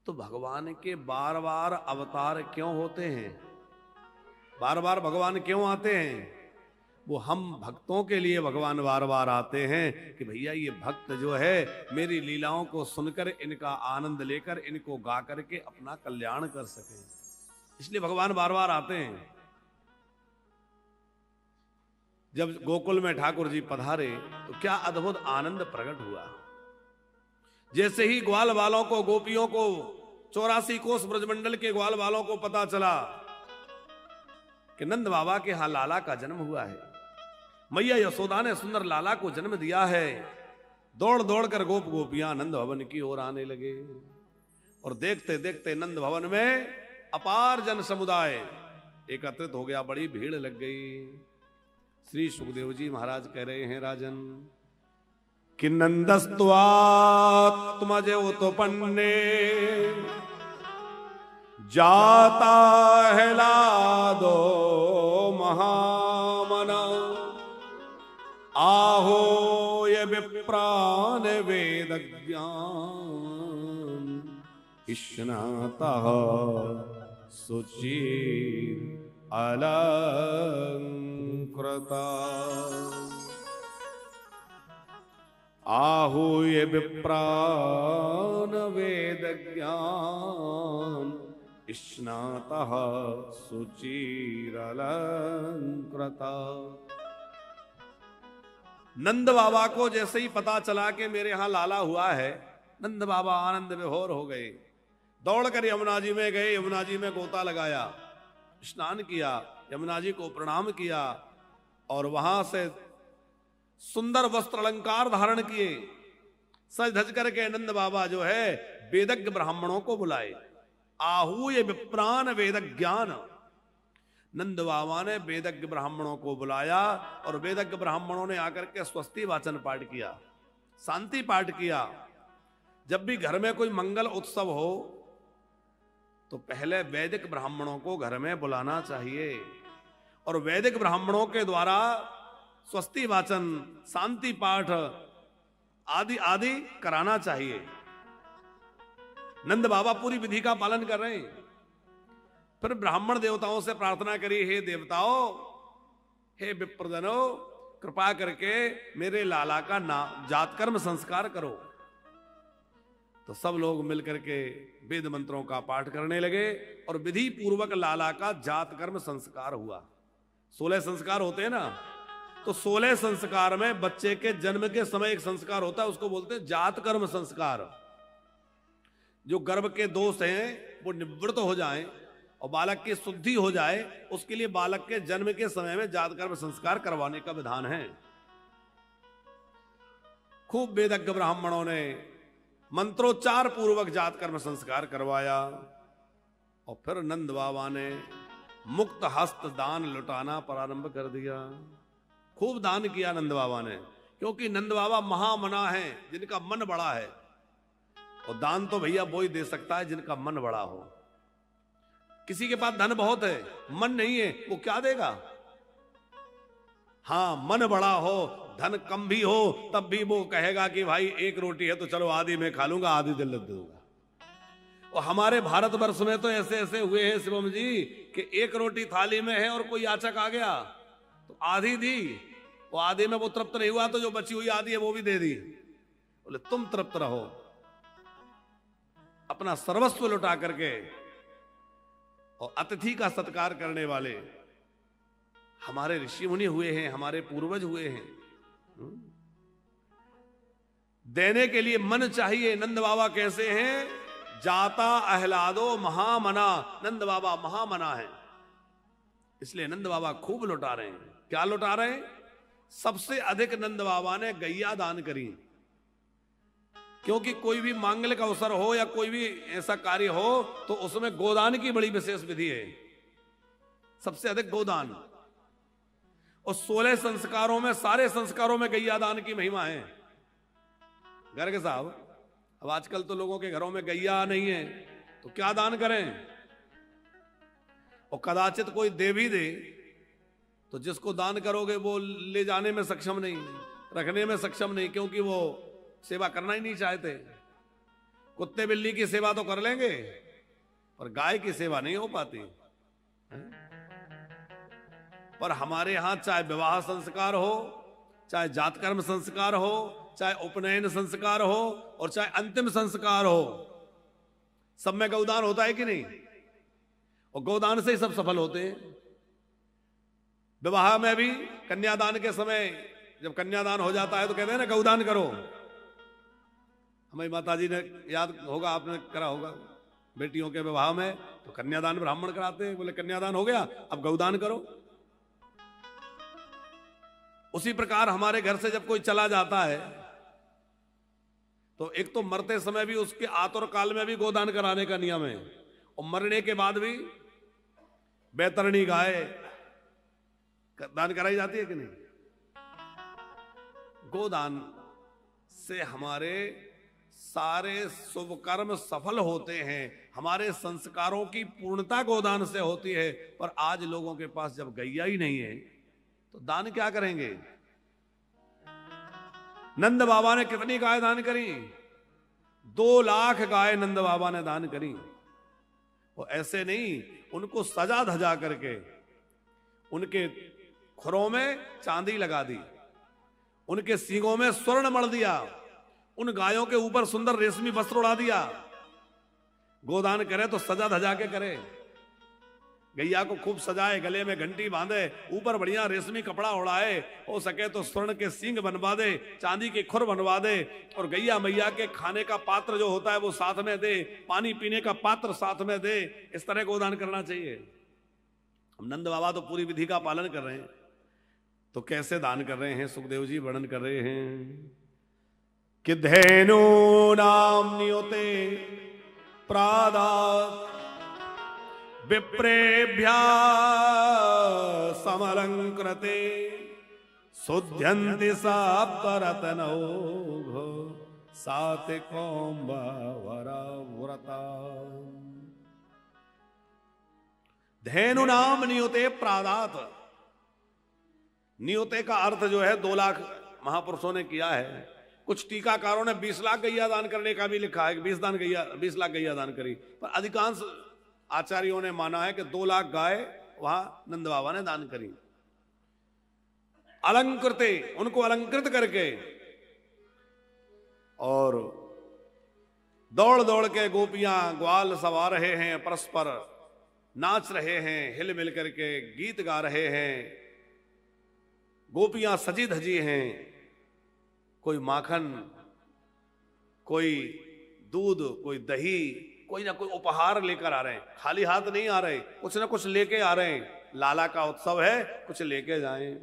तो भगवान के बार बार अवतार क्यों होते हैं, बार बार भगवान क्यों आते हैं? वो हम भक्तों के लिए भगवान बार बार आते हैं कि भैया ये भक्त जो है मेरी लीलाओं को सुनकर इनका आनंद लेकर इनको गा करके अपना कल्याण कर सके, इसलिए भगवान बार बार आते हैं। जब गोकुल में ठाकुर जी पधारे तो क्या अद्भुत आनंद प्रकट हुआ। जैसे ही ग्वाल वालों को, गोपियों को, 84 कोस ब्रजमंडल के ग्वाल वालों को पता चला कि नंद बाबा के यहां लाला का जन्म हुआ है, मैया यशोदा ने सुंदर लाला को जन्म दिया है, दौड़ दौड़ कर गोप गोपियां नंद भवन की ओर आने लगे। और देखते देखते नंद भवन में अपार जन समुदाय एकत्रित हो गया, बड़ी भीड़ लग गई। श्री सुखदेव जी महाराज कह रहे हैं, राजन कि नंदस्त्वात्मजोतपन्ने जाता है लादो महामना, आहो ये विप्रान वेद ज्ञान इष्णाता सुचीर अलंकृता, आहू ये विप्रान वेद ज्ञान स्नातः सुचिरलंकृता। नंद बाबा को जैसे ही पता चला कि मेरे यहां लाला हुआ है, नंद बाबा आनंद विभोर हो गए, दौड़कर यमुना जी में गए, यमुना जी में गोता लगाया, स्नान किया, यमुना जी को प्रणाम किया और वहां से सुंदर वस्त्र अलंकार धारण किए, सज धज करके नंद बाबा जो है वेदज्ञ ब्राह्मणों को बुलाए। आहूय विप्रान वेद ज्ञान, नंद बाबा ने वेदज्ञ ब्राह्मणों को बुलाया और वेदज्ञ ब्राह्मणों ने आकर के स्वस्ति वाचन पाठ किया, शांति पाठ किया। जब भी घर में कोई मंगल उत्सव हो तो पहले वैदिक ब्राह्मणों को घर में बुलाना चाहिए और वैदिक ब्राह्मणों के द्वारा स्वस्ति वाचन, शांति पाठ आदि आदि कराना चाहिए। नंद बाबा पूरी विधि का पालन कर रहे हैं। फिर ब्राह्मण देवताओं से प्रार्थना करी, हे देवताओं, हे विप्रजनो, कृपा करके मेरे लाला का जातकर्म संस्कार करो। तो सब लोग मिलकर के वेद मंत्रों का पाठ करने लगे और विधि पूर्वक लाला का जातकर्म संस्कार हुआ। 16 संस्कार होते हैं ना, तो 16 संस्कार में बच्चे के जन्म के समय एक संस्कार होता है, उसको बोलते हैं जातकर्म संस्कार। जो गर्भ के दोष हैं वो निवृत्त हो जाएं और बालक की शुद्धि हो जाए, उसके लिए बालक के जन्म के समय में जातकर्म संस्कार करवाने का विधान है। खूब वेदज्ञ ब्राह्मणों ने मंत्रोच्चार पूर्वक जातकर्म संस्कार करवाया और फिर नंद बाबा ने मुक्त हस्त दान लुटाना प्रारंभ कर दिया। खूब दान किया नंद बाबा ने, क्योंकि नंद बाबा महामना है, जिनका मन बड़ा है। और दान तो भैया वो ही दे सकता है जिनका मन बड़ा हो। किसी के पास धन बहुत है, मन नहीं है, वो क्या देगा? हाँ, मन बड़ा हो, धन कम भी हो, तब भी वो कहेगा कि भाई एक रोटी है तो चलो आधी मैं खा लूंगा, आधी दिल दे दूंगा। और हमारे भारतवर्ष में तो ऐसे ऐसे हुए हैं शिवम जी कि एक रोटी थाली में है और कोई याचक आ गया तो आधी दी, वो आधी में वो तृप्त नहीं हुआ तो जो बची हुई आधी है वो भी दे दी। बोले तुम तृप्त रहो, अपना सर्वस्व लुटा करके। और अतिथि का सत्कार करने वाले हमारे ऋषि मुनि हुए हैं, हमारे पूर्वज हुए हैं। देने के लिए मन चाहिए। नंद बाबा कैसे हैं? जाता अहलादो महामना, नंद बाबा महामना है, इसलिए नंद बाबा खूब लुटा रहे हैं। क्या लुटा रहे हैं? सबसे अधिक नंद बाबा ने गैया दान करी, क्योंकि कोई भी मांगलिक अवसर हो या कोई भी ऐसा कार्य हो तो उसमें गोदान की बड़ी विशेष विधि है, सबसे अधिक गोदान। और 16 संस्कारों में, सारे संस्कारों में गैया दान की महिमा है। गर्ग साहब, अब आजकल तो लोगों के घरों में गैया नहीं है तो क्या दान करें? और कदाचित कोई दे भी दे तो जिसको दान करोगे वो ले जाने में सक्षम नहीं, रखने में सक्षम नहीं, क्योंकि वो सेवा करना ही नहीं चाहते। कुत्ते बिल्ली की सेवा तो कर लेंगे, पर गाय की सेवा नहीं हो पाती। पर हमारे यहां चाहे विवाह संस्कार हो, चाहे जातकर्म संस्कार हो, चाहे उपनयन संस्कार हो, और चाहे अंतिम संस्कार हो, सब में गौदान होता है कि नहीं? और गौदान से ही सब सफल होते हैं। विवाह में भी कन्यादान के समय जब कन्यादान हो जाता है तो कहते हैं ना गौदान करो। हमारी माताजी ने, याद होगा, आपने करा होगा, बेटियों के विवाह में तो कन्यादान ब्राह्मण कराते हैं। बोले कन्यादान हो गया, अब गौदान करो। उसी प्रकार हमारे घर से जब कोई चला जाता है तो एक तो मरते समय भी उसके आतुर काल में भी गोदान कराने का नियम है, और मरने के बाद भी बैतरणी गाय दान कराई जाती है कि नहीं? गोदान से हमारे सारे शुभ कर्म सफल होते हैं, हमारे संस्कारों की पूर्णता गोदान से होती है। पर आज लोगों के पास जब गैया ही नहीं है तो दान क्या करेंगे? नंद बाबा ने कितनी गाय दान करी? 2 लाख गाय नंद बाबा ने दान करी। वो ऐसे नहीं, उनको सजा धजा करके उनके खुरों में चांदी लगा दी, उनके सींगों में स्वर्ण मढ़ दिया, उन गायों के ऊपर सुंदर रेशमी वस्त्र उड़ा दिया। गोदान करे तो सजा धजा के करे, गैया को खूब सजाए, गले में घंटी बांधे, ऊपर बढ़िया रेशमी कपड़ा उड़ाए, हो सके तो स्वर्ण के सींग बनवा दे, चांदी के खुर बनवा दे, और गैया मैया के खाने का पात्र जो होता है वो साथ में दे, पानी पीने का पात्र साथ में दे। इस तरह गोदान करना चाहिए। हम नंद बाबा तो पूरी विधि का पालन कर रहे हैं, तो कैसे दान कर रहे हैं? सुखदेव जी वर्णन कर रहे हैं कि धेनु नाम नियोते प्रादात् विप्रेभ्या समलंकृते शुद्ध्यन्ति सप्तरत्नौघ सात्विकोऽम्बवरव्रता। धेनु नाम नियोते प्रादात्। नियोते का अर्थ जो है 2 लाख महापुरुषों ने किया है। कुछ टीकाकारों ने 20 लाख गैया दान करने का भी लिखा है, 20 लाख गैया दान करी, पर अधिकांश आचार्यों ने माना है कि 2 लाख गाय वहां नंद बाबा ने दान करी। अलंकृते, उनको अलंकृत करके, और दौड़ दौड़ के गोपियां ग्वाल सवा रहे हैं, परस्पर नाच रहे हैं, हिल मिल करके गीत गा रहे हैं, गोपियां सजी धजी हैं, कोई माखन, कोई दूध, कोई दही, कोई ना कोई उपहार लेकर आ रहे हैं। खाली हाथ नहीं आ रहे, कुछ ना कुछ लेके आ रहे हैं। लाला का उत्सव है, कुछ लेके जाएं।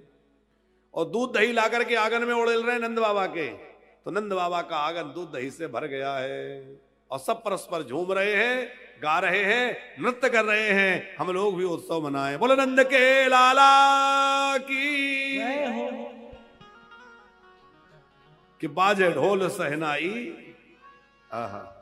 और दूध दही ला करके आंगन में उड़ेल रहे हैं नंद बाबा के, तो नंद बाबा का आंगन दूध दही से भर गया है, और सब परस्पर झूम रहे हैं, गा रहे हैं, नृत्य कर रहे हैं। हम लोग भी उत्सव मनाए। बोलो नंद के लाला की, कि बाजे ढोल सहनाई। आहा,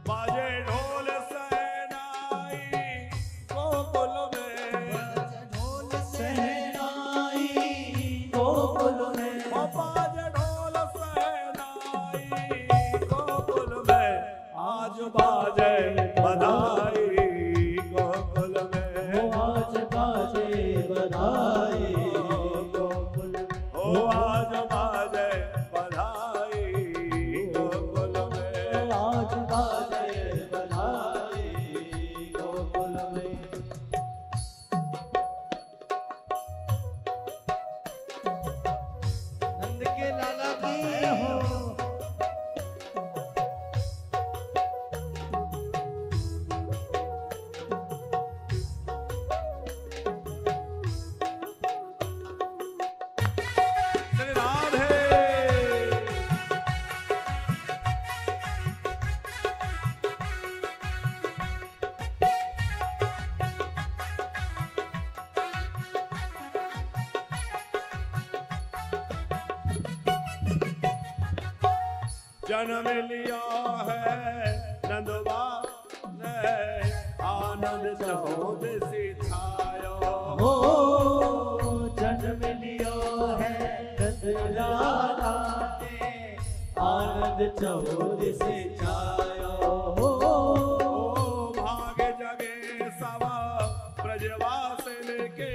बाजे ढोल सहनाई। जन्म लिया है नंद बाबा ने, आनंद चहुदिशि छायो। हो जन्म लियो है नंद लाला ने, आनंद चहुदिशि छायो। हो भाग जगे सब ब्रजवास लेके,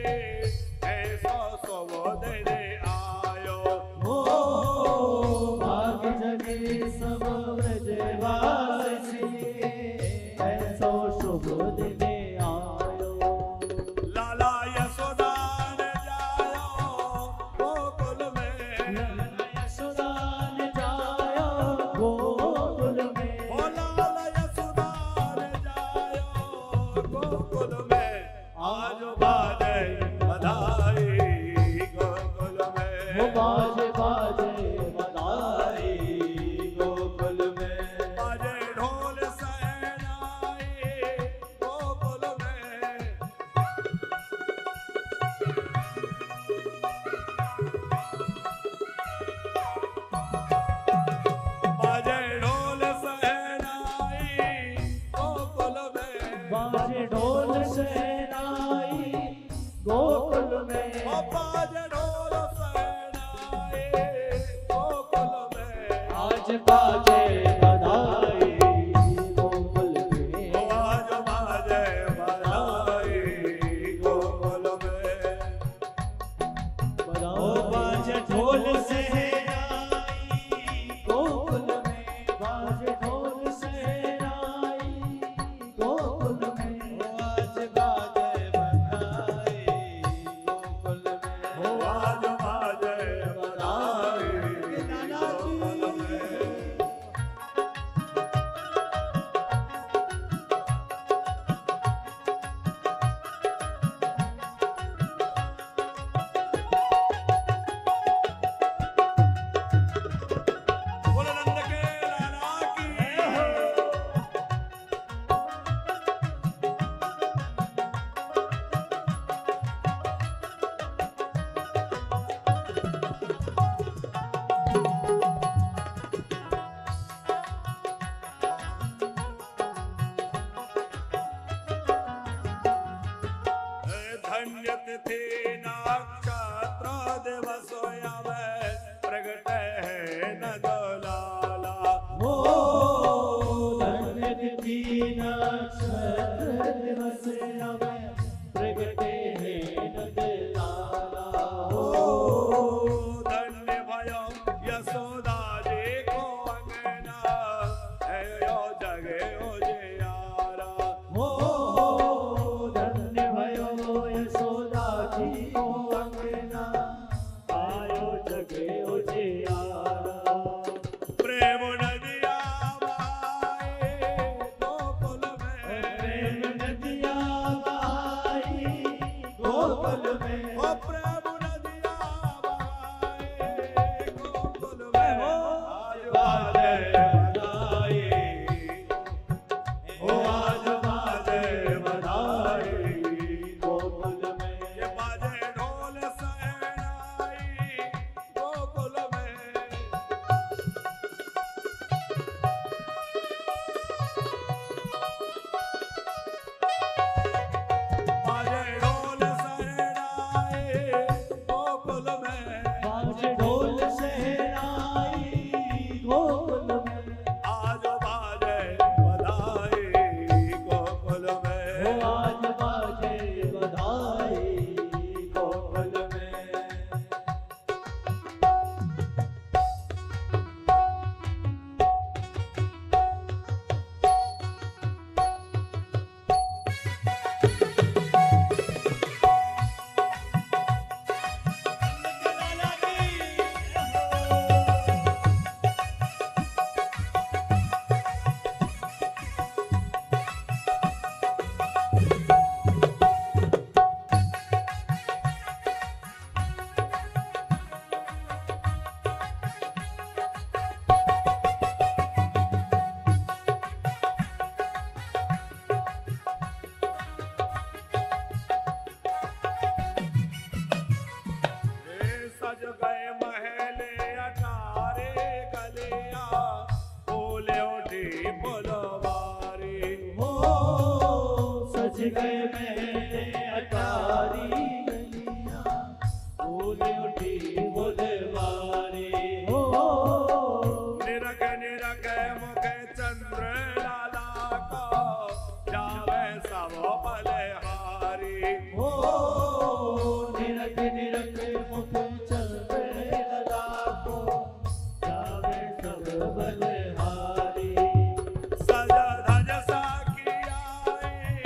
ऐसा सुबोध दे आयो। हो भाग जगे सब ब्रजवास लेके, ऐसा शुभ दिन आयो। लाला यशोदा ने जायो गोकुल में, लाला यशोदा ने जायो गोकुल में। ओ लाला यशोदा ने जायो गोकुल में, आज बाजे बधाई गोकुल में। वो बाजे बाजे बधाई गोकुल में। बाजे ढोल सहनाई गोकुल में, बाजे ढोल सहनाई गोकुल में। बाजे ढोल सहनाई गोकुल में। ओ बाजे ढोल सहनाई गोकुल में, आज बाजे बधाई गोकुल में। ओ आज बाजे बधाई गोकुल में। ओ बाजे ढोल सहनाई गोकुल में। बाजे ढोल सहनाई गोकुल में। आज बाजे बधाई गोकुल में। ओ आज बाजे बधाई गोकुल में। बोल नंद के लाला की। धन्य तिथि नक्षत्र दिवस आवे, प्रगट है नंद लाला। हो धन्य तिथि नक्षत्र दिवस आवे, प्रगटे है नंद लाला। ओ धन्य भयो यशोदा जी को अंगना, आयो जगे उजियारा। हो धन्य भयो यशोदा जी को अंगना, आयो जगे उजियारा। प्रेम नदिया बहाए गोकुल में, प्रेम नदिया बहाई गोकुल में। ओ प्रेम नदिया बहाए गोकुल में। आज बाजे बधाई, ओ आज बाजे गए मेरे अटारी गलियां, फूल उठी बुधवारी हो। निरख निरख मुख चंद्र लाला को, जावे सब बलिहारी हो निरख निरख मुख चंद्र लला को, जावे सब बलिहारी। सज धज साखी आई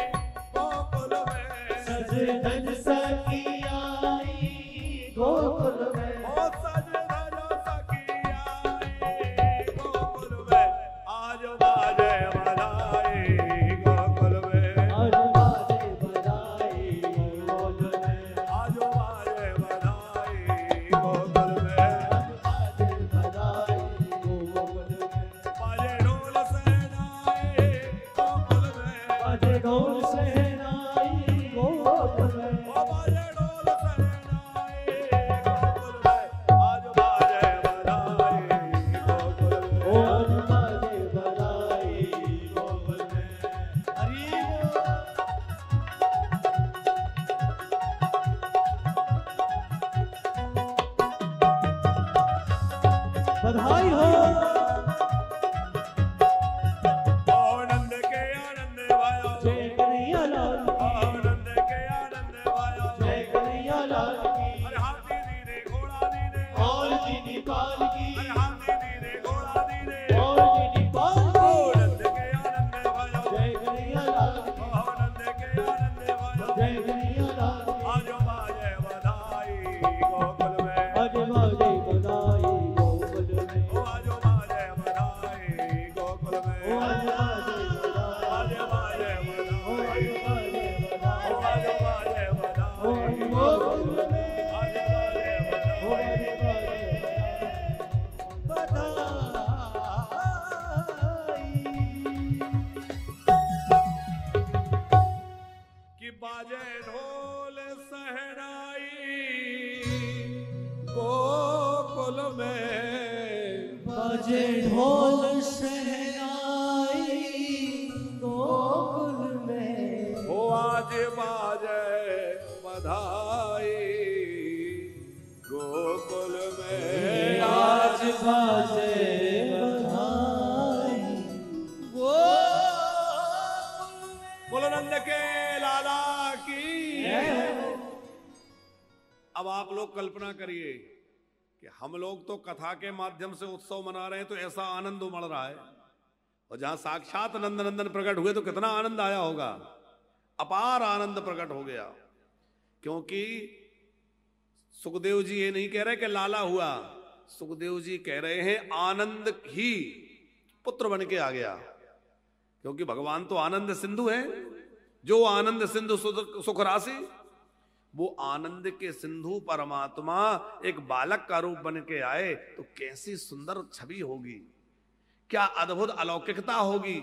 गोकुल में, सज धज सखी आई गोकुल में, ओ सज धज सखी आई गोकुल में, आज बाजे बधाई गोकुल में, आज बाजे बधाई गोकुल में, आज बाजे बधाई गोकुल में, आज बाजे बधाई गोकुल में। बाजे ढोल सहनाई गोकुल में, बाजे ढोल सहनाई गोकुल में, ओ बाजे ढोल सहनाई गोकुल में, आज बाजे बधाई गोकुल में। ओ आज बाजे बधाई गोकुल में। हरि बोल। बधाई हो आनंद के आनंद वाया, जय कन्हैया लाल की, आनंद के आनंद वाया, जय कन्हैया लाल की, अरे हाथी दीने घोड़ा दीने, और जीनी पाल की, अरे हाथी दीने घोड़ा दीने, और जीनी पाल की, आनंद के आनंद वाया, जय कन्हैया लाल की, आनंद के आनंद वाया, जय कन्हैया लाल की। आज बाजे बधाई गोकुल में, आज बाजे बधाई गोकुल में, ओ आज बाजे बधाई गोकुल में, ओ आज बाजे आज बधाई, बाजे ओ आज बधाई, बाजे ओ बधाई, आज बाजे ओ आज बधाई, गोकुल में, आज बाजे ओ बधाई। आज बधाई। कि बाजे ढोल सहनाई गोकुल में, बाजे ढोल सहनाई गोकुल में, हो आज बाजे बधाई गोकुल में, आज बाजे बधाई गोकुल में। बोलो नंद के लाला की। अब आप लोग कल्पना करिए कि हम लोग तो कथा के माध्यम से उत्सव मना रहे हैं, तो ऐसा आनंद उमड़ रहा है, और जहां साक्षात नंद नंदन प्रकट हुए तो कितना आनंद आया होगा। अपार आनंद प्रकट हो गया, क्योंकि सुखदेव जी ये नहीं कह रहे कि लाला हुआ, सुखदेव जी कह रहे हैं आनंद ही पुत्र बन के आ गया, क्योंकि भगवान तो आनंद सिंधु है। जो आनंद सिंधु सुख राशि, वो आनंद के सिंधु परमात्मा एक बालक का रूप बन के आए तो कैसी सुंदर छवि होगी, क्या अद्भुत अलौकिकता होगी,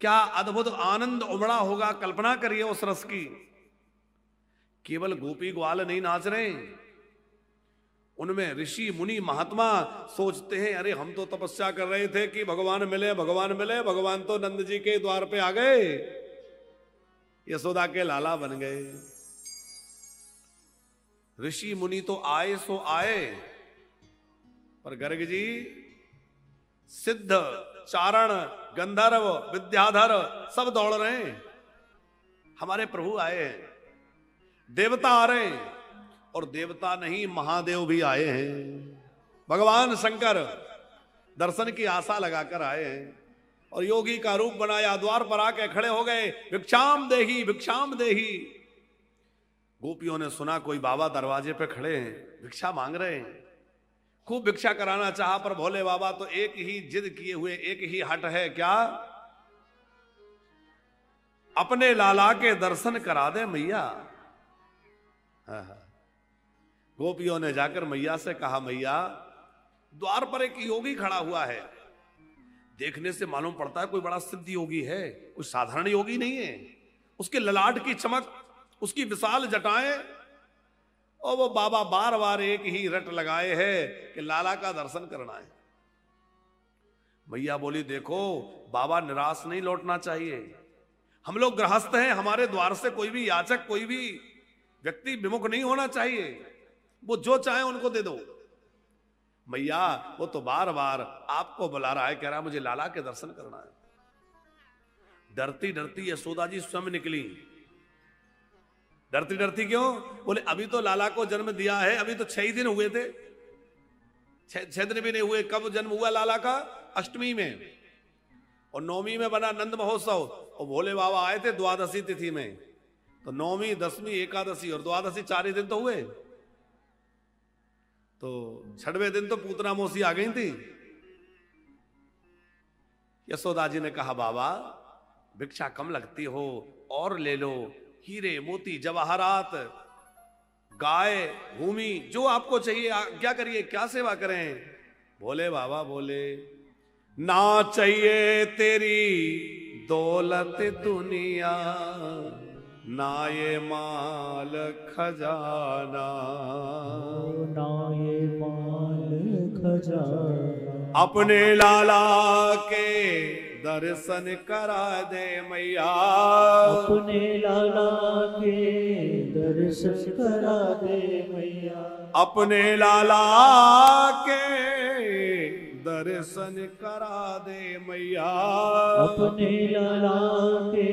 क्या अद्भुत आनंद उमड़ा होगा। कल्पना करिए उस रस की। केवल गोपी ग्वाल नहीं नाच रहे, उनमें ऋषि मुनि महात्मा सोचते हैं, अरे हम तो तपस्या कर रहे थे कि भगवान मिले भगवान मिले, भगवान तो नंद जी के द्वार पे आ गए, यशोदा के लाला बन गए। ऋषि मुनि तो आए सो आए, पर गर्ग जी सिद्ध चारण गंधर्व विद्याधर सब दौड़ रहे हैं। हमारे प्रभु आए हैं, देवता आ रहे हैं, और देवता नहीं महादेव भी आए हैं। भगवान शंकर दर्शन की आशा लगाकर आए हैं, और योगी का रूप बनाया, द्वार पर आके खड़े हो गए, भिक्षाम देही भिक्षाम देही। गोपियों ने सुना कोई बाबा दरवाजे पे खड़े हैं, भिक्षा मांग रहे हैं। खूब भिक्षा कराना चाहा, पर भोले बाबा तो एक ही जिद किए हुए, एक ही हट है, क्या? अपने लाला के दर्शन करा दे मैया। गोपियों ने जाकर मैया से कहा, मैया द्वार पर एक योगी खड़ा हुआ है, देखने से मालूम पड़ता है कोई बड़ा सिद्ध योगी है, कोई साधारण योगी नहीं है। उसके ललाट की चमक, उसकी विशाल जटाएं, और वो बाबा बार बार एक ही रट लगाए हैं कि लाला का दर्शन करना है। मैया बोली, देखो बाबा निराश नहीं लौटना चाहिए, हम लोग गृहस्थ हैं, हमारे द्वार से कोई भी याचक, कोई भी व्यक्ति विमुख नहीं होना चाहिए। वो जो चाहे उनको दे दो। मैया वो तो बार बार आपको बुला रहा है, कह रहा है मुझे लाला के दर्शन करना है। डरती डरती यशोदा जी स्वयं निकली। डरती डरती क्यों? बोले अभी तो लाला को जन्म दिया है, अभी तो 6 दिन हुए थे, 6 दिन भी नहीं हुए। कब जन्म हुआ लाला का? अष्टमी में, और 9वीं में बना नंद महोत्सव, और भोले बाबा आए थे द्वादशी तिथि में। तो 9वीं, 10वीं, एकादशी और द्वादशी 4 ही दिन तो हुए। तो 6वें दिन तो पूतना मौसी आ गई थी। यशोदा जी ने कहा बाबा भिक्षा कम लगती हो, और ले लो, हीरे मोती जवाहरात, गाय भूमि, जो आपको चाहिए क्या करिए, क्या सेवा करें। भोले बाबा बोले ना चाहिए तेरी दौलत दुनिया, ना ये माल खजाना, ना ये माल खजाना, अपने लाला के दर्शन करा दे मैया, अपने लाला के दर्शन करा दे मैया, अपने लाला के दर्शन करा दे मैया, अपने लाला के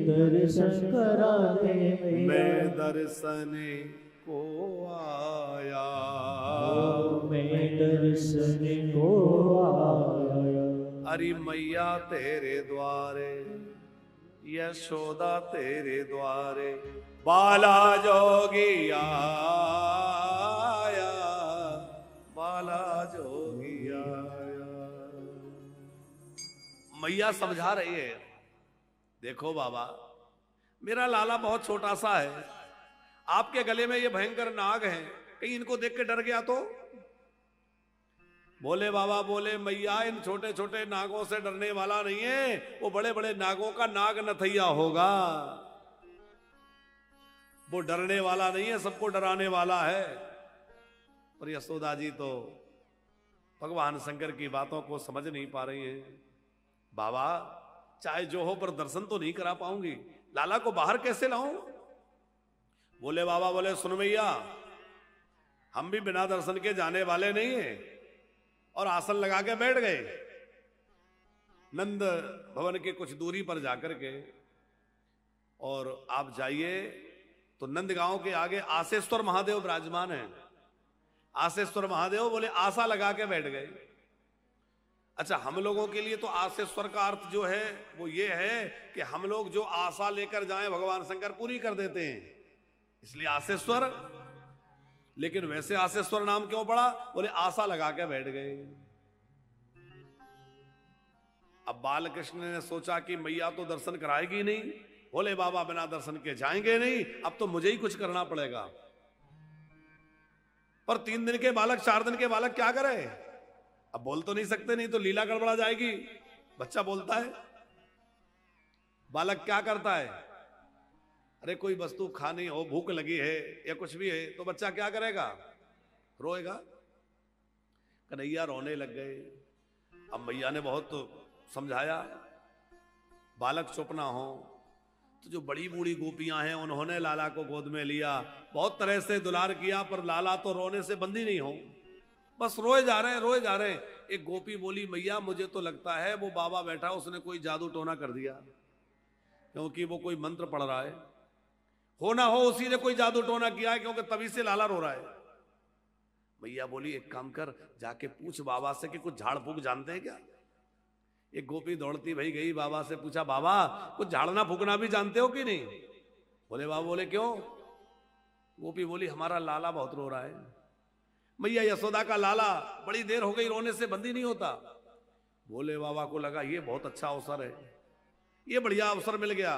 दर्शन करा दे मैया, मैं दर्शन को आया, मैं दर्शन को आया। अरे मैया तेरे द्वारे, यशोदा तेरे द्वारे, बाला जोगी आया, बाला जोगी आया। मैया समझा रही है, देखो बाबा मेरा लाला बहुत छोटा सा है, आपके गले में ये भयंकर नाग है, कहीं इनको देख के डर गया तो? भोले बाबा बोले मैया इन छोटे छोटे नागों से डरने वाला नहीं है, वो बड़े बड़े नागों का नाग नथैया होगा। वो डरने वाला नहीं है, सबको डराने वाला है। और यशोदा जी तो भगवान शंकर की बातों को समझ नहीं पा रही हैं। बाबा चाहे जो हो पर दर्शन तो नहीं करा पाऊंगी, लाला को बाहर कैसे लाऊं? बोले बाबा बोले सुन मैया, हम भी बिना दर्शन के जाने वाले नहीं हैं। और आसन लगा के बैठ गए नंद भवन के कुछ दूरी पर जाकर के। और आप जाइए तो नंद गांव के आगे आसेश्वर महादेव विराजमान हैं। आसेश्वर महादेव बोले आशा लगा के बैठ गए। अच्छा, हम लोगों के लिए तो आसेश्वर का अर्थ जो है वो ये है कि हम लोग जो आशा लेकर जाएं भगवान शंकर पूरी कर देते हैं, इसलिए आसेश्वर। लेकिन वैसे आसेश्वर नाम क्यों पड़ा? बोले आशा लगा के बैठ गए। अब बालकृष्ण ने सोचा कि मैया तो दर्शन कराएगी नहीं, भोले बाबा बिना दर्शन के जाएंगे नहीं, अब तो मुझे ही कुछ करना पड़ेगा। पर 3 दिन के बालक, 4 दिन के बालक क्या करे? अब बोल तो नहीं सकते, नहीं तो लीला गड़बड़ा जाएगी। बच्चा बोलता है, बालक क्या करता है? अरे कोई वस्तु खानी हो, भूख लगी है या कुछ भी है तो बच्चा क्या करेगा? रोएगा। कन्हैया रोने लग गए। अब मैया ने बहुत समझाया, बालक चुप ना हो। तो जो बड़ी बूढ़ी गोपियां हैं उन्होंने लाला को गोद में लिया, बहुत तरह से दुलार किया, पर लाला तो रोने से बंदी नहीं हो, बस रोए जा रहे हैं, रोए जा रहे हैं। एक गोपी बोली मैया मुझे तो लगता है वो बाबा बैठा उसने कोई जादू टोना कर दिया, क्योंकि वो कोई मंत्र पढ़ रहा है। हो ना हो उसी ने कोई जादू टोना किया है, क्योंकि तभी से लाला रो रहा है। मैया बोली एक काम कर, जाके पूछ बाबा से कि कुछ झाड़ फूक जानते हैं क्या? एक गोपी दौड़ती भाई गई, बाबा से पूछा बाबा कुछ झाड़ना फूकना भी जानते हो कि नहीं? बोले बाबा बोले क्यों? गोपी बोली हमारा लाला बहुत रो रहा है। मैया यशोदा का लाला बड़ी देर हो गई रोने से बंदी नहीं होता। बोले बाबा को लगा ये बहुत अच्छा अवसर है, ये बढ़िया अवसर मिल गया।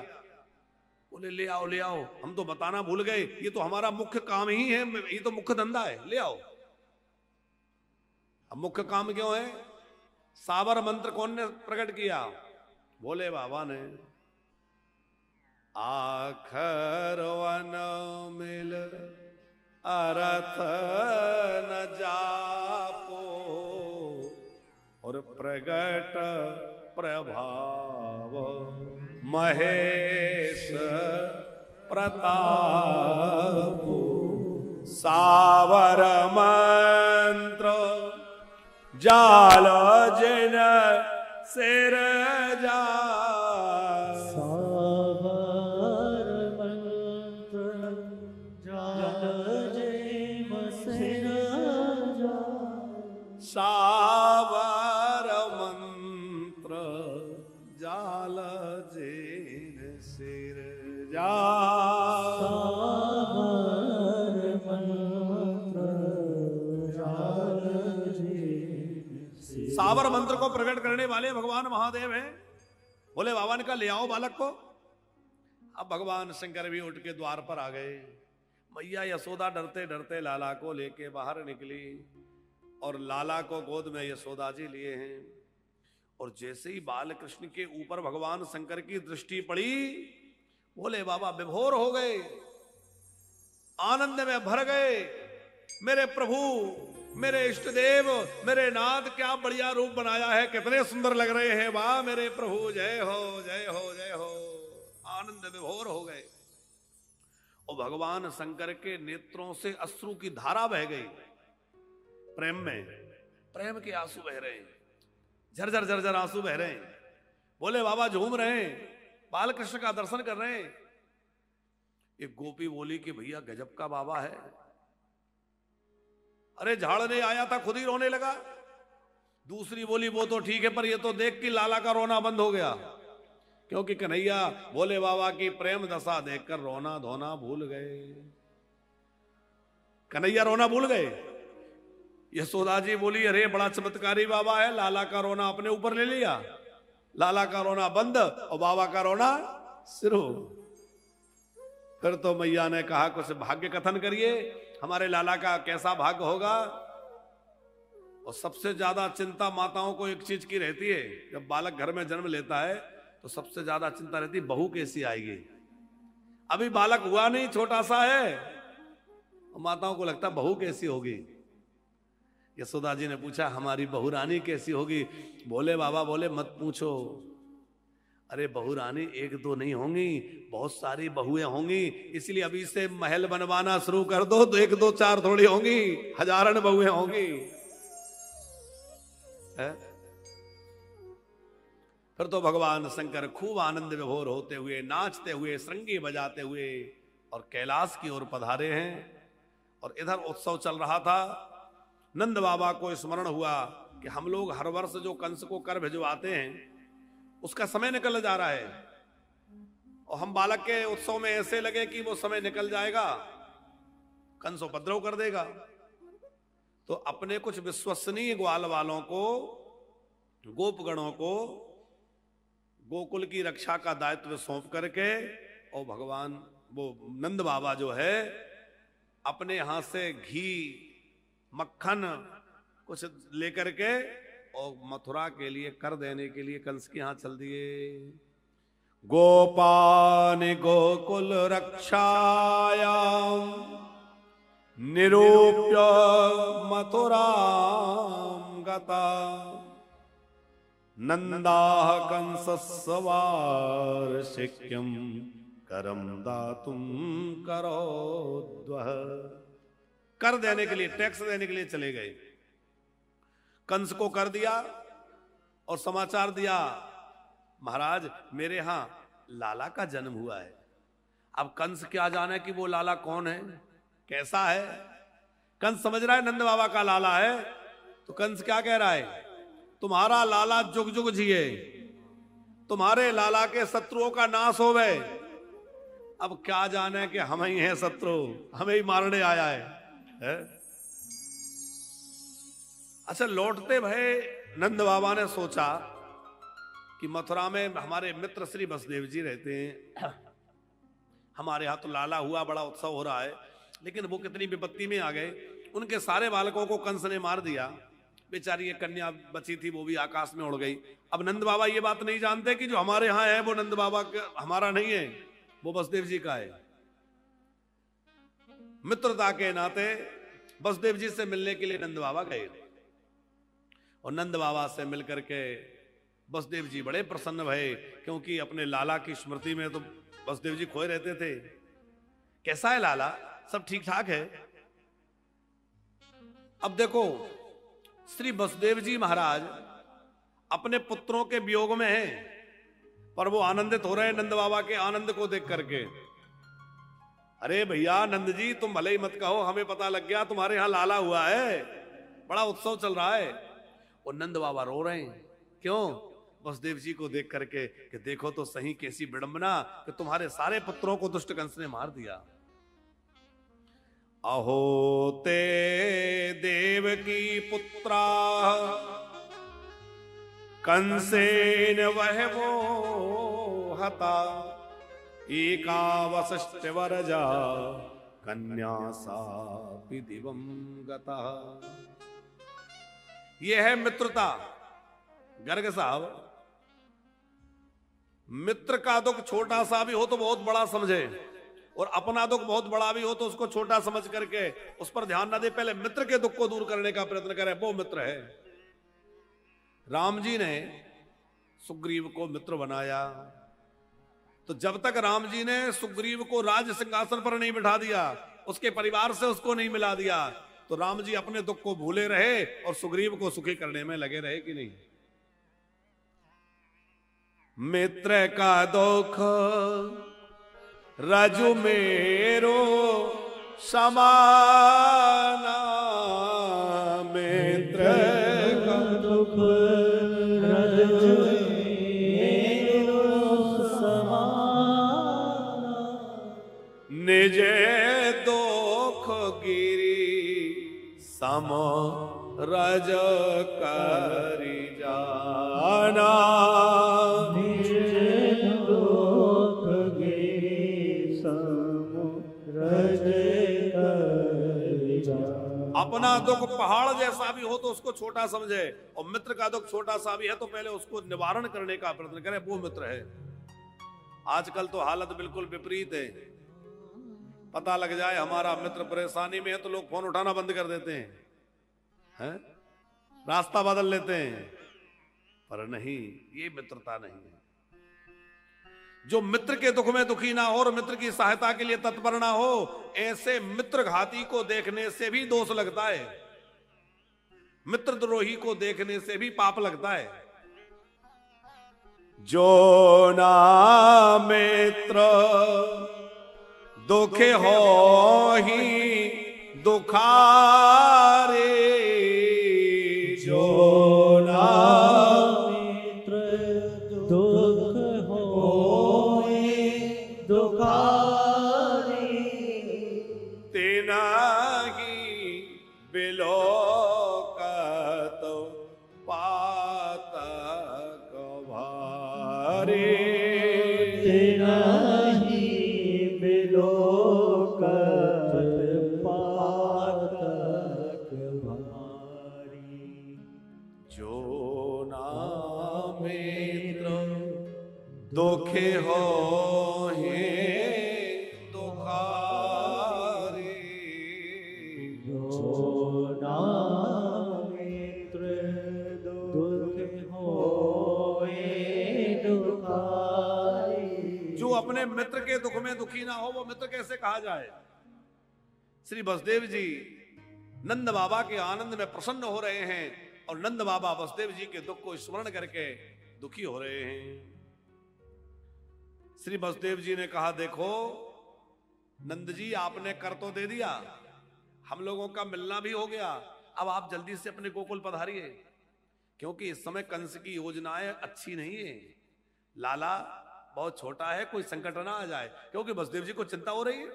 बोले ले आओ ले आओ, हम तो बताना भूल गए, ये तो हमारा मुख्य काम ही है, ये तो मुख्य धंधा है, ले आओ। अब मुख्य काम क्यों है? साबर मंत्र कौन ने प्रकट किया? बोले बाबा ने। आखर वन मिल अर्थ न जापो, और प्रगट प्रभाव महेश प्रताप सावर मंत्र जाल जिन सिर जा सावर मंत्र जाल जिन सिर जा सावर मंत्र जाल जिन सिर जा सावर मंत्र को प्रकट करने वाले भगवान महादेव हैं। बोले बाबा ने कहा ले आओ बालक को। अब भगवान शंकर भी उठ के द्वार पर आ गए। मैया यशोदा डरते डरते लाला को लेके बाहर निकली और लाला को गोद में यशोदा जी लिए हैं। और जैसे ही बाल कृष्ण के ऊपर भगवान शंकर की दृष्टि पड़ी, बोले बाबा विभोर हो गए, आनंद में भर गए। मेरे प्रभु, मेरे इष्ट देव, मेरे नाथ, क्या बढ़िया रूप बनाया है, कितने सुंदर लग रहे हैं। वाह मेरे प्रभु, जय हो जय हो जय हो। आनंद विभोर हो गए और भगवान शंकर के नेत्रों से अश्रु की धारा बह गई। प्रेम में प्रेम के आंसू बह रहे हैं, झरझर झरझर आंसू बह रहे हैं। बोले बाबा झूम रहे हैं, बाल कृष्ण का दर्शन कर रहे हैं। एक गोपी बोली कि भैया गजब का बाबा है। अरे झाड़ने आया था खुद ही रोने लगा। दूसरी बोली वो तो ठीक है, पर ये तो देख के लाला का रोना बंद हो गया, क्योंकि कन्हैया भोले बाबा की प्रेम दशा देखकर रोना धोना भूल गए। कन्हैया रोना भूल गए। यशोदा जी बोली अरे बड़ा चमत्कारी बाबा है, लाला का रोना अपने ऊपर ले लिया। लाला का रोना बंद और बाबा का रोना शुरू। फिर तो मैया ने कहा कुछ भाग्य कथन करिए, हमारे लाला का कैसा भाग्य होगा। और सबसे ज्यादा चिंता माताओं को एक चीज की रहती है, जब बालक घर में जन्म लेता है तो सबसे ज्यादा चिंता रहती है बहू कैसी आएगी। अभी बालक हुआ नहीं, छोटा सा है, और माताओं को लगता बहू कैसी होगी। यशोदा जी ने पूछा हमारी बहू रानी कैसी होगी। बोले बाबा बोले मत पूछो, अरे बहू रानी एक दो नहीं होंगी, बहुत सारी बहुएं होंगी, इसलिए अभी से महल बनवाना शुरू कर दो तो एक दो चार थोड़ी होंगी, हजारन बहुएं होंगी। फिर तो भगवान शंकर खूब आनंद विभोर होते हुए, नाचते हुए, श्रृंगी बजाते हुए और कैलाश की ओर पधारे हैं। और इधर उत्सव चल रहा था। नंद बाबा को स्मरण हुआ कि हम लोग हर वर्ष जो कंस को कर भिजवाते हैं उसका समय निकल जा रहा है, और हम बालक के उत्सव में ऐसे लगे कि वो समय निकल जाएगा, कंस उपद्रव कर देगा। तो अपने कुछ विश्वसनीय ग्वाल वालों को, गोपगणों को गोकुल की रक्षा का दायित्व सौंप करके, और भगवान वो नंद बाबा जो है अपने यहां से घी मक्खन कुछ लेकर के और मथुरा के लिए कर देने के लिए कंस के यहां चल दिए। गोपान गोकुल रक्षायाम निरूप्य मथुराम गता नंदा कंस सवार्षिक्यम करम दातुम करोद्वह। कर देने के लिए, टैक्स देने के लिए चले गए। कंस को कर दिया और समाचार दिया महाराज मेरे यहां लाला का जन्म हुआ है। अब कंस क्या जाने कि वो लाला कौन है, कैसा है। कंस समझ रहा है नंद बाबा का लाला है, तो कंस क्या कह रहा है, तुम्हारा लाला जुग जुग जिए, तुम्हारे लाला के शत्रुओं का नाश हो गए। अब क्या जाने कि हम ही हैं शत्रु, हमें ही मारने आया है। अच्छा, लौटते भय नंद बाबा ने सोचा कि मथुरा में हमारे मित्र श्री वसुदेव जी रहते हैं, हमारे यहाँ तो लाला हुआ, बड़ा उत्सव हो रहा है, लेकिन वो कितनी विपत्ति में आ गए। उनके सारे बालकों को कंस ने मार दिया। बेचारी एक कन्या बची थी, वो भी आकाश में उड़ गई। अब नंद बाबा ये बात नहीं जानते कि जो हमारे यहाँ है वो नंद बाबा हमारा नहीं है, वो वसुदेव जी का है। मित्रता के नाते वसुदेव जी से मिलने के लिए नंद बाबा गए, और नंद बाबा से मिलकर के वसुदेव जी बड़े प्रसन्न भये, क्योंकि अपने लाला की स्मृति में तो वसुदेव जी खोए रहते थे। कैसा है लाला, सब ठीक ठाक है? अब देखो, श्री वसुदेव जी महाराज अपने पुत्रों के वियोग में हैं, पर वो आनंदित हो रहे हैं नंद बाबा के आनंद को देख करके। अरे भैया नंद जी, तुम भले ही मत कहो, हमें पता लग गया तुम्हारे यहां लाला हुआ है, बड़ा उत्सव चल रहा है। और नंद बाबा रो रहे हैं, क्यों? वसुदेव जी को देख करके कि देखो तो सही कैसी विडंबना कि तुम्हारे सारे पुत्रों को दुष्ट कंस ने मार दिया। अहो ते देवकी पुत्रा कंसेन वह वो हता, एका वसिष्ठ वरजा कन्या सा दिवम गता। यह है मित्रता। गर्ग साहब, मित्र का दुख छोटा सा भी हो तो बहुत बड़ा समझे, और अपना दुख बहुत बड़ा भी हो तो उसको छोटा समझ करके उस पर ध्यान ना दे, पहले मित्र के दुख को दूर करने का प्रयत्न करे, वो मित्र है। राम जी ने सुग्रीव को मित्र बनाया, तो जब तक राम जी ने सुग्रीव को राज सिंहासन पर नहीं बिठा दिया, उसके परिवार से उसको नहीं मिला दिया, तो राम जी अपने दुख को भूले रहे और सुग्रीव को सुखी करने में लगे रहे कि नहीं? मित्र का दुख रजु मेरो समाना, मित्र का दुख रजु मेरो समाना, निज दुख गिरी सम रज करी जाना, निज दुख गिरी सम रज करी जाना। अपना दुख पहाड़ जैसा भी हो तो उसको छोटा समझे, और मित्र का दुख छोटा सा भी है तो पहले उसको निवारण करने का प्रयत्न करे, वो मित्र है। आजकल तो हालत बिल्कुल विपरीत है। पता लग जाए हमारा मित्र परेशानी में है तो लोग फोन उठाना बंद कर देते हैं, रास्ता बदल लेते हैं। पर नहीं, ये मित्रता नहीं है। जो मित्र के दुख में दुखी ना हो और मित्र की सहायता के लिए तत्पर ना हो, ऐसे मित्र घाती को देखने से भी दोष लगता है, मित्रद्रोही को देखने से भी पाप लगता है। जो ना मित्र दुखे हो ही दुखारे, जो ना मित्र दुख होए दुखारे, तेना ही बिलोकत पातक भारे, तेना ही बिलोकत पातक भारी। जो ना मित्र दुखे हो हे दुखारे, जो ना मित्र दुख होए दुखारी। जो अपने मित्र के दुख में दुखी ना हो वो मित्र कैसे कहा जाए? श्री वसुदेव जी नंद बाबा के आनंद में प्रसन्न हो रहे हैं और नंद बाबा वसुदेव जी के दुख को स्मरण करके दुखी हो रहे हैं। श्री वसुदेव जी ने कहा, देखो नंद जी, आपने कर तो दे दिया, हम लोगों का मिलना भी हो गया, अब आप जल्दी से अपने गोकुल पधारिए, क्योंकि इस समय कंस की योजनाएं अच्छी नहीं है। लाला बहुत छोटा है, कोई संकट ना आ जाए, क्योंकि वसुदेव जी को चिंता हो रही है।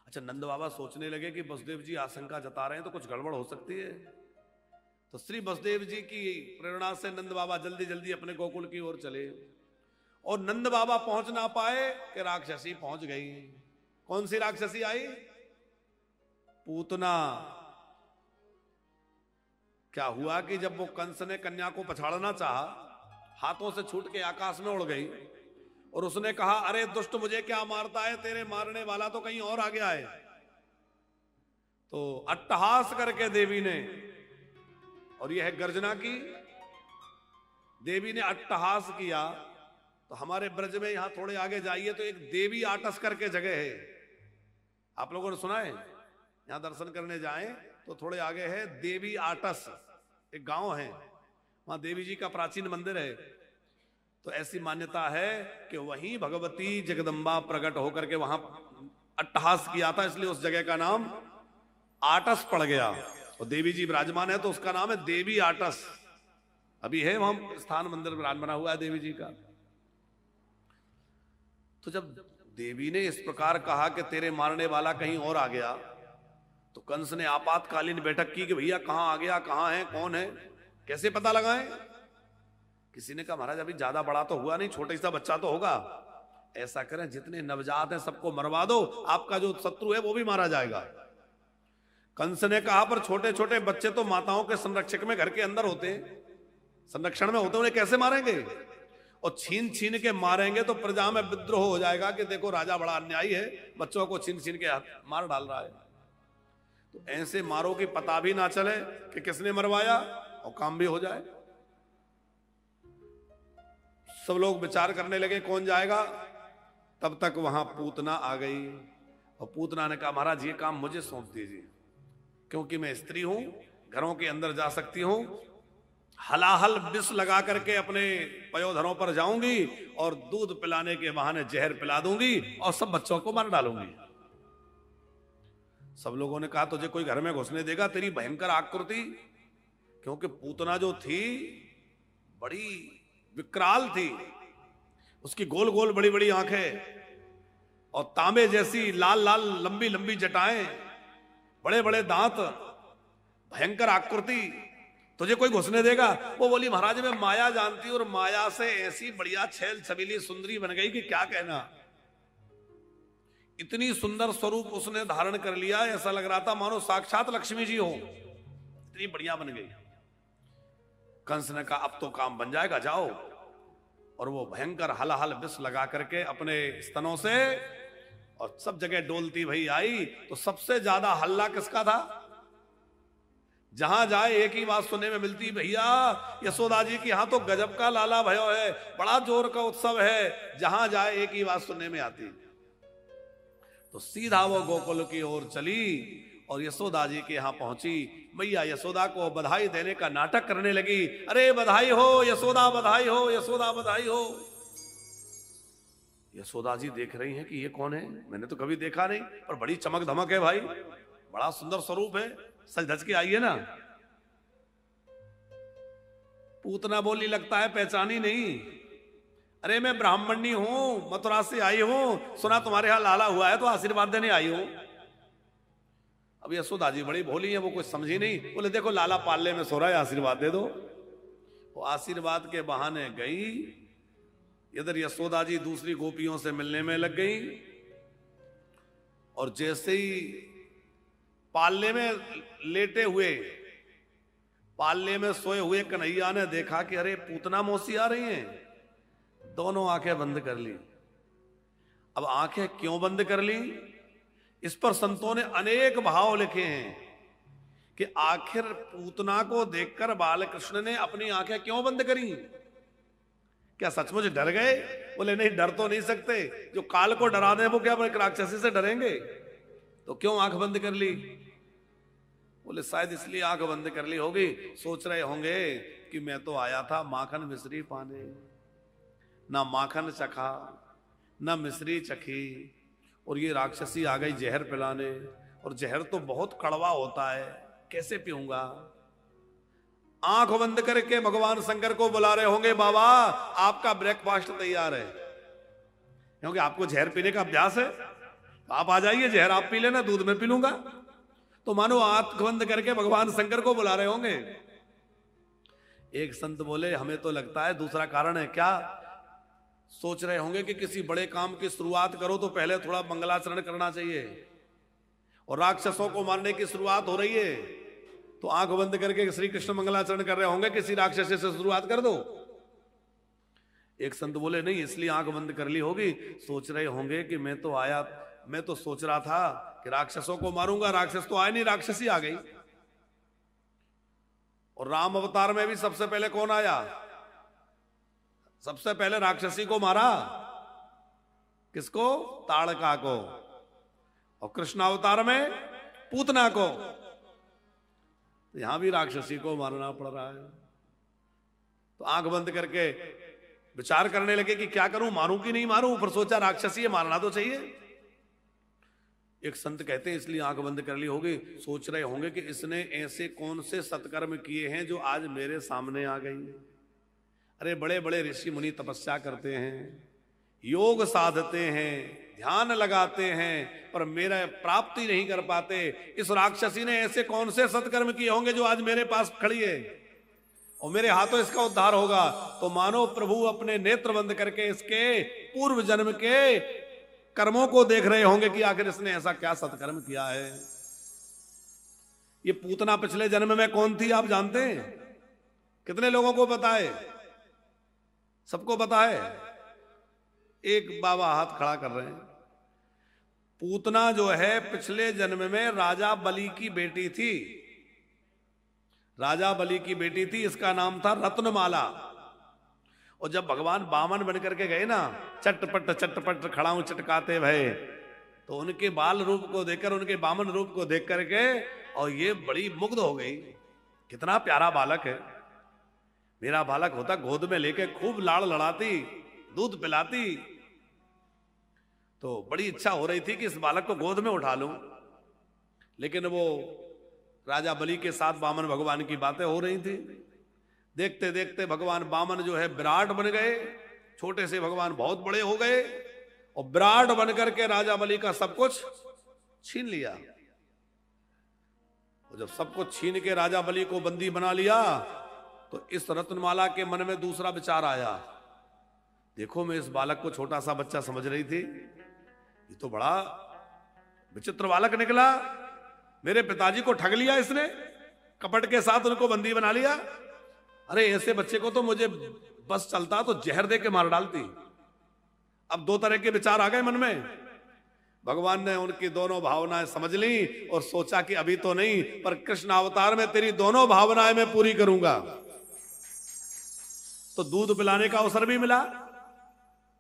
अच्छा, नंद बाबा सोचने लगे कि वसुदेव जी आशंका जता रहे हैं तो कुछ गड़बड़ हो सकती है। तो श्री वसुदेव जी की प्रेरणा से नंद बाबा जल्दी जल्दी अपने गोकुल की ओर चले, और नंद बाबा पहुंच ना पाए कि राक्षसी पहुंच गई। कौन सी राक्षसी आई? पूतना। क्या हुआ कि जब वो कंस ने कन्या को पछाड़ना चाहा, हाथों से छूट के आकाश में उड़ गई, और उसने कहा, अरे दुष्ट, मुझे क्या मारता है, तेरे मारने वाला तो कहीं और आ गया है। तो अट्टहास करके देवी ने और यह गर्जना की देवी ने अट्टहास किया। तो हमारे ब्रज में यहां थोड़े आगे जाइए तो एक देवी आटस करके जगह है, आप लोगों ने सुना है? यहां दर्शन करने जाएं तो थोड़े आगे है देवी आटस, एक गांव है, वहां देवी जी का प्राचीन मंदिर है। तो ऐसी मान्यता है कि वहीं भगवती जगदम्बा प्रकट होकर के वहां अट्टहास किया था, इसलिए उस जगह का नाम आटस पड़ गया। और देवी जी विराजमान है तो उसका नाम है देवी आटस। अभी है वहां स्थान मंदिर विराजमान बना हुआ है देवी जी का। तो जब देवी ने इस प्रकार कहा कि तेरे मारने वाला कहीं और आ गया, तो कंस ने आपातकालीन बैठक की कि भैया कहां आ गया, कहां है, कौन है, कैसे पता लगाएं? किसी ने कहा महाराज अभी ज्यादा बड़ा तो हुआ नहीं, छोटा सा बच्चा तो होगा। ऐसा करें जितने नवजात हैं सबको मरवा दो, आपका जो शत्रु है वो भी मारा जाएगा। कंस ने कहा पर छोटे छोटे बच्चे तो माताओं के संरक्षक में घर के अंदर होते हैं, संरक्षण में होते, उन्हें कैसे मारेंगे? और छीन छीन के मारेंगे तो प्रजा में विद्रोह हो जाएगा कि देखो राजा बड़ा अन्यायी है, बच्चों को छीन छीन के मार डाल रहा है। तो ऐसे मारो कि पता भी ना चले कि किसने मरवाया और काम भी हो जाए। सब लोग विचार करने लगे कौन जाएगा। तब तक वहां पूतना आ गई और पूतना ने कहा महाराज ये काम मुझे सौंप दीजिए, क्योंकि मैं स्त्री हूं, घरों के अंदर जा सकती हूं, हलाहल विष लगा करके अपने पयोधरों पर जाऊंगी और दूध पिलाने के बहाने जहर पिला दूंगी और सब बच्चों को मार डालूंगी। सब लोगों ने कहा तुझे कोई घर में घुसने देगा? तेरी भयंकर आकृति, क्योंकि पूतना जो थी बड़ी विकराल थी, उसकी गोल गोल बड़ी बड़ी आंखें और तांबे जैसी लाल लाल लंबी लंबी जटाएं, बड़े बड़े दांत, भयंकर आकृति, तुझे कोई घुसने देगा? वो बोली महाराज मैं माया जानती हूं और माया से ऐसी बढ़िया छेल छबीली सुंदरी बन गई कि क्या कहना। इतनी सुंदर स्वरूप उसने धारण कर लिया, ऐसा लग रहा था मानो साक्षात लक्ष्मी जी हो, इतनी बढ़िया बन गई। कंस ने कहा अब तो काम बन जाएगा, जाओ। और वो भयंकर हलाहल विष लगा करके अपने स्तनों से और सब जगह डोलती भई आई। तो सबसे ज्यादा हल्ला किसका था? जहां जाए एक ही बात सुनने में मिलती, भैया यशोदा जी की यहां तो गजब का लाला भयो है, बड़ा जोर का उत्सव है। जहां जाए एक ही बात सुनने में आती। तो सीधा वो गोकुल की ओर चली और यशोदा जी के यहां पहुंची। मैया यशोदा को बधाई देने का नाटक करने लगी, अरे बधाई हो यशोदा, बधाई हो यशोदा, बधाई हो। यशोदा जी देख रही हैं कि ये कौन है, मैंने तो कभी देखा नहीं, पर बड़ी चमक धमक है भाई, बड़ा सुंदर स्वरूप है, सज धज के आई है ना। पूतना बोली लगता है पहचानी नहीं, अरे मैं ब्राह्मणी हूं, मथुरा से आई हूं, सुना तुम्हारे यहां लाला हुआ है तो आशीर्वाद देने आई हूं। अब यशोदा जी बड़ी भोली है, वो कुछ समझी नहीं, बोले देखो लाला पाले में सो रहा है, आशीर्वाद दे दो। वो आशीर्वाद के बहाने गई, इधर यशोदा जी दूसरी गोपियों से मिलने में लग गई। और जैसे ही पाले में लेटे हुए, पाले में सोए हुए कन्हैया ने देखा कि अरे पूतना मौसी आ रही हैं, दोनों आंखें बंद कर ली। अब आंखें क्यों बंद कर ली, इस पर संतों ने अनेक भाव लिखे हैं कि आखिर पूतना को देखकर बालकृष्ण ने अपनी आंखें क्यों बंद करी। क्या सचमुच डर गए? बोले नहीं, डर तो नहीं सकते, जो काल को डरा दे वो क्या राक्षसी से डरेंगे, तो क्यों आंख बंद कर ली? बोले शायद इसलिए आंख बंद कर ली होगी, सोच रहे होंगे कि मैं तो आया था माखन मिश्री पाने, ना माखन चखा ना मिश्री चखी, और ये राक्षसी आ गई जहर पिलाने, और जहर तो बहुत कड़वा होता है, कैसे पीऊंगा। आंख बंद करके भगवान शंकर को बुला रहे होंगे, बाबा आपका ब्रेकफास्ट तैयार है, क्योंकि आपको जहर पीने का अभ्यास है, आप आ जाइए, जहर आप पी लेना, दूध में पी लूंगा। तो मानो आंख बंद करके भगवान शंकर को बुला रहे होंगे। एक संत बोले हमें तो लगता है दूसरा कारण है। क्या? सोच रहे होंगे कि किसी बड़े काम की शुरुआत करो तो पहले थोड़ा मंगलाचरण करना चाहिए, और राक्षसों को मारने की शुरुआत हो रही है तो आंख बंद करके श्री कृष्ण मंगलाचरण कर रहे होंगे, किसी राक्षस से शुरुआत कर दो। एक संत बोले नहीं, इसलिए आंख बंद कर ली होगी, सोच रहे होंगे कि मैं तो सोच रहा था कि राक्षसों को मारूंगा, राक्षस तो आए नहीं, राक्षसी आ गई। और राम अवतार में भी सबसे पहले कौन आया? सबसे पहले राक्षसी को मारा, किसको? ताड़का को। और कृष्ण अवतार में पूतना को। यहां भी राक्षसी को मारना पड़ रहा है। तो आंख बंद करके विचार करने लगे कि क्या करूं, मारूं कि नहीं मारूं। फिर सोचा राक्षसी है, मारना तो चाहिए। एक संत कहते हैं इसलिए आंख बंद कर ली होगी, सोच रहे होंगे कि इसने ऐसे कौन से सत्कर्म किए हैं जो आज मेरे सामने आ गई। अरे बड़े बड़े ऋषि मुनि तपस्या करते हैं, योग साधते हैं, ध्यान लगाते हैं, पर मेरा प्राप्ति नहीं कर पाते। इस राक्षसी ने ऐसे कौन से सत्कर्म किए होंगे जो आज मेरे पास खड़ी है और मेरे हाथों इसका उद्धार होगा। तो मानो प्रभु अपने नेत्र बंद करके इसके पूर्व जन्म के कर्मों को देख रहे होंगे कि आखिर इसने ऐसा क्या सत्कर्म किया है। ये पूतना पिछले जन्म में कौन थी आप जानते हैं? कितने लोगों को पता है? सबको पता है? एक बाबा हाथ खड़ा कर रहे हैं। पूतना जो है पिछले जन्म में राजा बलि की बेटी थी। राजा बलि की बेटी थी, इसका नाम था रत्नमाला। और जब भगवान बामन बन करके गए ना, चटपट चटपट खड़ाऊं चटकाते भय, तो उनके बाल रूप को देखकर, उनके बामन रूप को देख करके और ये बड़ी मुग्ध हो गई। कितना प्यारा बालक है। मेरा बालक होता गोद में लेके खूब लाड़ लड़ाती, दूध पिलाती। तो बड़ी इच्छा हो रही थी कि इस बालक को गोद में उठा लूं। लेकिन वो राजा बलि के साथ बामन भगवान की बातें हो रही थी। देखते देखते भगवान बामन जो है विराट बन गए। छोटे से भगवान बहुत बड़े हो गए और विराट बनकर के राजा बलि का सब कुछ छीन लिया। और जब सब कुछ छीन के राजा बलि को बंदी बना लिया, तो इस रत्नमाला के मन में दूसरा विचार आया। देखो, मैं इस बालक को छोटा सा बच्चा समझ रही थी, ये तो बड़ा विचित्र बालक निकला। मेरे पिताजी को ठग लिया इसने, कपट के साथ उनको बंदी बना लिया। अरे ऐसे बच्चे को तो मुझे बस चलता तो जहर दे के मार डालती। अब दो तरह के विचार आ गए मन में। भगवान ने उनकी दोनों भावनाएं समझ ली और सोचा कि अभी तो नहीं, पर कृष्ण अवतार में तेरी दोनों भावनाएं मैं पूरी करूंगा। तो दूध पिलाने का अवसर भी मिला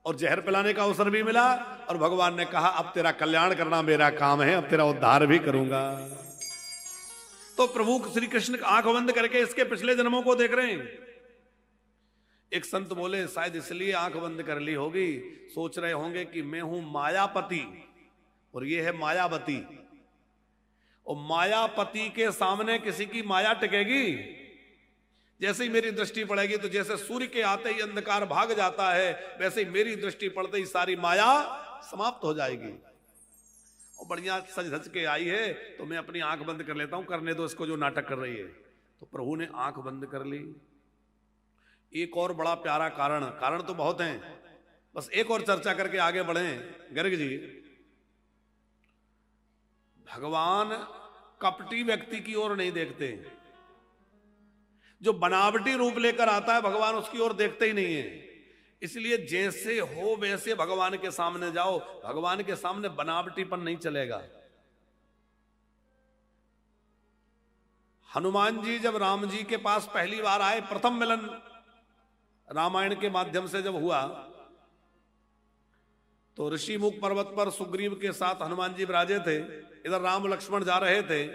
और जहर पिलाने का अवसर भी मिला। और भगवान ने कहा अब तेरा कल्याण करना मेरा काम है, अब तेरा उद्धार भी करूंगा। तो प्रभु श्री कृष्ण आंख बंद करके इसके पिछले जन्मों को देख रहे हैं। एक संत बोले शायद इसलिए आंख बंद कर ली होगी, सोच रहे होंगे कि मैं हूं मायापति और ये है मायावती। और मायापति के सामने किसी की माया टिकेगी? जैसे ही मेरी दृष्टि पड़ेगी तो जैसे सूर्य के आते ही अंधकार भाग जाता है, वैसे ही मेरी दृष्टि पड़ते ही सारी माया समाप्त हो जाएगी। और बढ़िया सज धज के आई है तो मैं अपनी आंख बंद कर लेता हूं, करने दो इसको जो नाटक कर रही है। तो प्रभु ने आंख बंद कर ली। एक और बड़ा प्यारा कारण तो बहुत हैं, बस एक और चर्चा करके आगे बढ़े। गर्ग जी, भगवान कपटी व्यक्ति की ओर नहीं देखते। जो बनावटी रूप लेकर आता है भगवान उसकी ओर देखते ही नहीं है। इसलिए जैसे हो वैसे भगवान के सामने जाओ, भगवान के सामने बनावटीपन नहीं चलेगा। हनुमान जी जब राम जी के पास पहली बार आए, प्रथम मिलन रामायण के माध्यम से जब हुआ, तो ऋषिमुख पर्वत पर सुग्रीव के साथ हनुमान जी विराजे थे। इधर राम लक्ष्मण जा रहे थे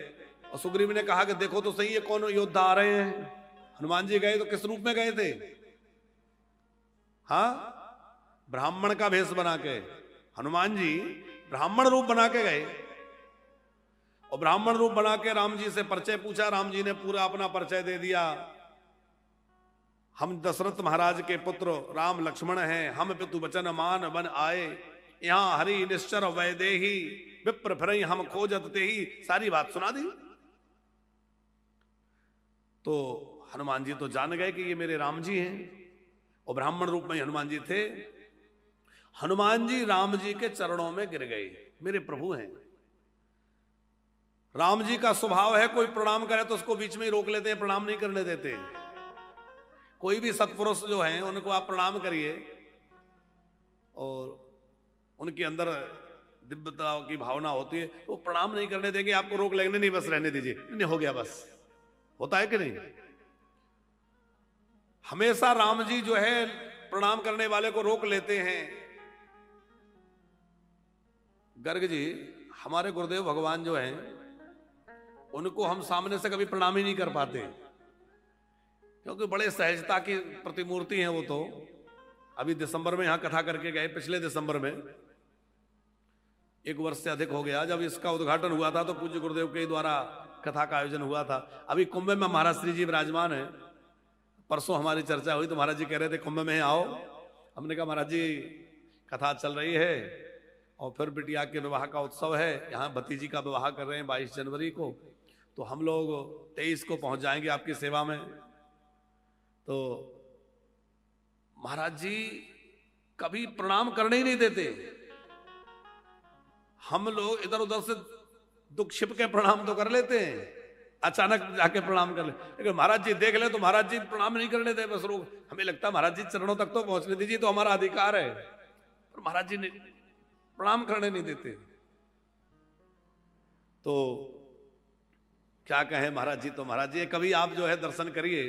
और सुग्रीव ने कहा कि देखो तो सही है कौन योद्धा आ रहे हैं। हनुमान जी गए तो किस रूप में गए थे? हाँ, ब्राह्मण का भेष बना के। हनुमान जी ब्राह्मण रूप बना के गए और ब्राह्मण रूप बना के राम जी से परिचय पूछा। राम जी ने पूरा अपना परिचय दे दिया। हम दशरथ महाराज के पुत्र राम लक्ष्मण हैं, हम पितु वचन मान बन आए, यहां हरि निश्चर वैदेही, विप्र फिरई हम खोजत तेही। सारी बात सुना दी। तो हनुमान जी तो जान गए कि ये मेरे राम जी हैं और ब्राह्मण रूप में हनुमान जी थे। हनुमान जी राम जी के चरणों में गिर गए, मेरे प्रभु हैं। राम जी का स्वभाव है कोई प्रणाम करे तो उसको बीच में ही रोक लेते हैं, प्रणाम नहीं करने देते। कोई भी सत्पुरुष जो हैं उनको आप प्रणाम करिए और उनके अंदर दिव्यता की भावना होती है, तो प्रणाम नहीं करने देंगे, आपको रोक लेंगे नहीं बस रहने दीजिए, नहीं हो गया बस। होता है कि नहीं? हमेशा राम जी जो है प्रणाम करने वाले को रोक लेते हैं। गर्ग जी, हमारे गुरुदेव भगवान जो हैं, उनको हम सामने से कभी प्रणाम ही नहीं कर पाते, क्योंकि बड़े सहजता की प्रतिमूर्ति हैं वो। तो अभी दिसंबर में यहां कथा करके गए, पिछले दिसंबर में, 1 वर्ष से अधिक हो गया, जब इसका उद्घाटन हुआ था तो पूज्य गुरुदेव के द्वारा कथा का आयोजन हुआ था। अभी कुंभ में महाराज श्री जी विराजमान है। परसों हमारी चर्चा हुई तो महाराज जी कह रहे थे कुंभ में आओ। हमने कहा महाराज जी कथा चल रही है और फिर बिटिया के विवाह का उत्सव है, यहाँ भतीजी का विवाह कर रहे हैं 22 जनवरी को, तो हम लोग 23 को पहुंच जाएंगे आपकी सेवा में। तो महाराज जी कभी प्रणाम करने ही नहीं देते। हम लोग इधर उधर से दुख छिप के प्रणाम तो कर लेते हैं, अचानक जाके प्रणाम कर ले, लेकिन महाराज जी देख ले तो महाराज जी प्रणाम नहीं करने दे, बस रोक। हमें लगता है महाराज जी चरणों तक तो पहुंचने दीजिए, तो हमारा अधिकार है, पर महाराज जी ने प्रणाम करने नहीं देते। तो क्या कहें महाराज जी, तो महाराज जी कभी आप जो है दर्शन करिए,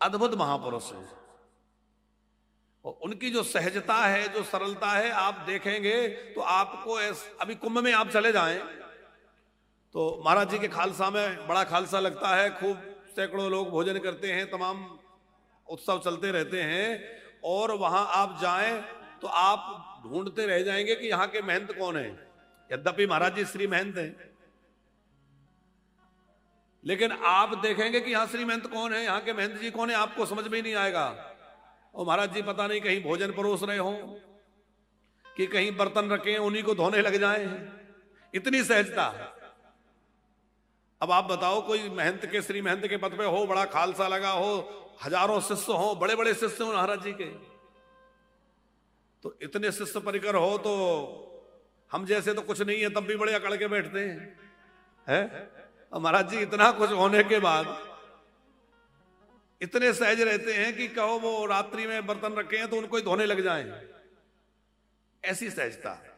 अद्भुत महापुरुष हैं, और उनकी जो सहजता है, जो सरलता है, आप देखेंगे तो आपको अभी कुंभ में आप चले जाएं तो महाराज जी के खालसा में बड़ा खालसा लगता है, खूब सैकड़ों लोग भोजन करते हैं, तमाम उत्सव चलते रहते हैं, और वहां आप जाएं तो आप ढूंढते रह जाएंगे कि यहाँ के महंत कौन है। यद्यपि महाराज जी श्री महंत हैं, लेकिन आप देखेंगे कि यहाँ श्री महंत कौन है, यहाँ के महंत जी कौन है, आपको समझ में ही नहीं आएगा। और महाराज जी पता नहीं कहीं भोजन परोस रहे हों कि कहीं बर्तन रखे उन्हीं को धोने लग जाए, इतनी सहजता। अब आप बताओ, कोई महंत के, श्री महंत के पद पे हो, बड़ा खालसा लगा हो, हजारों शिष्य हो, बड़े बड़े शिष्य हो महाराज जी के, तो इतने शिष्य परिकर हो तो हम जैसे तो कुछ नहीं है तब भी बड़े अकड़ के बैठते हैं। महाराज जी इतना कुछ होने के बाद इतने सहज रहते हैं कि कहो वो रात्रि में बर्तन रखे हैं तो उनको ही धोने लग जाएं, ऐसी सहजता है।